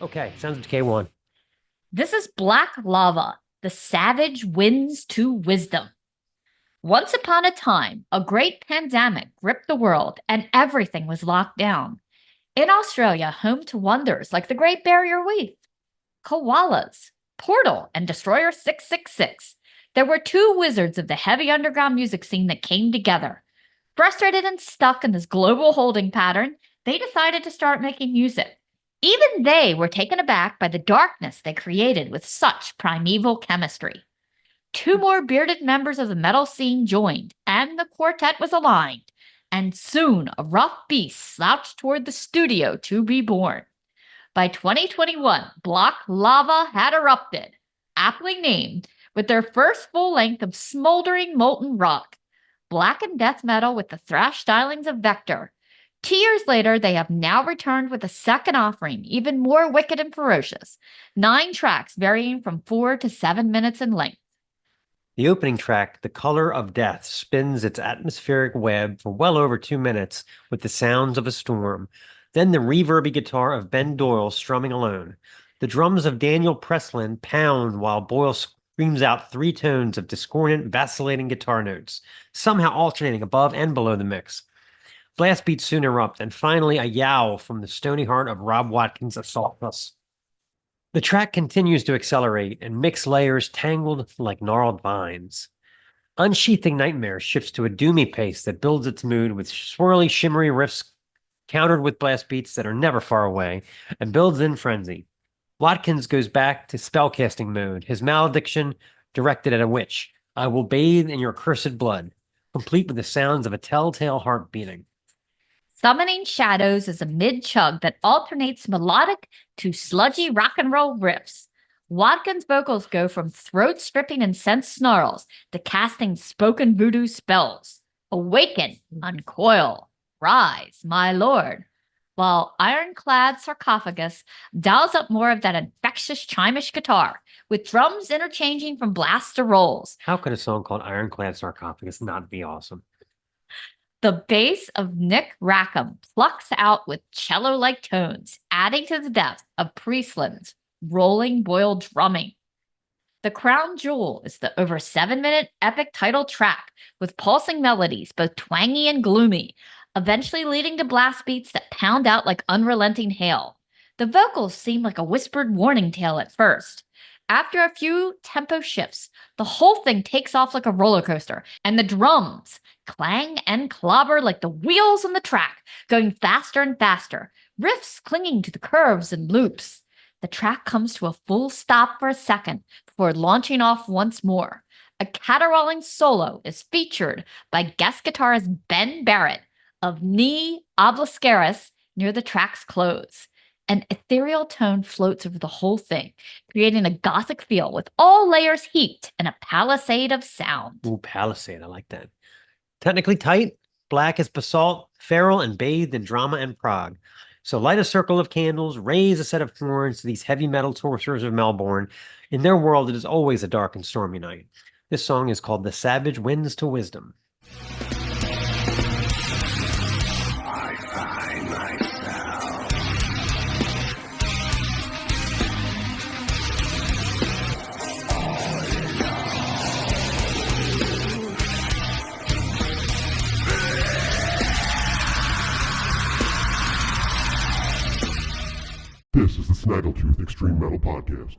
Okay, Sounds of Decay 1. This is Black Lava, the savage winds to wisdom. Once upon a time, a great pandemic gripped the world and everything was locked down. In Australia, home to wonders like the Great Barrier Reef, koalas, Portal, and Destroyer 666, there were two wizards of the heavy underground music scene that came together. Frustrated and stuck in this global holding pattern, they decided to start making music. Even they were taken aback by the darkness they created with such primeval chemistry. Two more bearded members of the metal scene joined, and the quartet was aligned. And soon a rough beast slouched toward the studio to be born. By 2021, Black Lava had erupted, aptly named, with their first full length of smoldering molten rock. Black and death metal with the thrash stylings of Vector. 2 years later, they have now returned with a second offering, even more wicked and ferocious. 9 tracks varying from 4 to 7 minutes in length. The opening track, The Color of Death, spins its atmospheric web for well over 2 minutes with the sounds of a storm. Then the reverby guitar of Ben Doyle strumming alone. The drums of Daniel Preslin pound while Boyle screams out 3 tones of discordant, vacillating guitar notes, somehow alternating above and below the mix. Blast beats soon erupt, and finally a yowl from the stony heart of Rob Watkins assaults us. The track continues to accelerate, and mix layers tangled like gnarled vines. Unsheathing Nightmare shifts to a doomy pace that builds its mood with swirly, shimmery riffs countered with blast beats that are never far away, and builds in frenzy. Watkins goes back to spellcasting mode, his malediction directed at a witch. I will bathe in your cursed blood, complete with the sounds of a telltale heart beating. Summoning Shadows is a mid-chug that alternates melodic to sludgy rock and roll riffs. Watkins' vocals go from throat-stripping intense snarls to casting spoken voodoo spells. Awaken, uncoil, rise, my lord. While Ironclad Sarcophagus dials up more of that infectious chimish guitar, with drums interchanging from blasts to rolls. How could a song called Ironclad Sarcophagus not be awesome? The bass of Nick Rackham plucks out with cello-like tones, adding to the depth of Priestland's rolling Boyle drumming. The crown jewel is the over 7-minute epic title track with pulsing melodies, both twangy and gloomy, eventually leading to blast beats that pound out like unrelenting hail. The vocals seem like a whispered warning tale at first. After a few tempo shifts, the whole thing takes off like a roller coaster, and the drums clang and clobber like the wheels on the track, going faster and faster, riffs clinging to the curves and loops. The track comes to a full stop for a second before launching off once more. A caterwauling solo is featured by guest guitarist Ben Barrett of Knee Obliscaris near the track's close. An ethereal tone floats over the whole thing, creating a gothic feel with all layers heaped in a palisade of sound. Ooh, palisade, I like that. Technically tight, black as basalt, feral and bathed in drama and prog. So light a circle of candles, raise a set of thorns to these heavy metal torturers of Melbourne. In their world, it is always a dark and stormy night. This song is called The Savage Winds to Wisdom. This is the Snaggletooth Extreme Metal Podcast.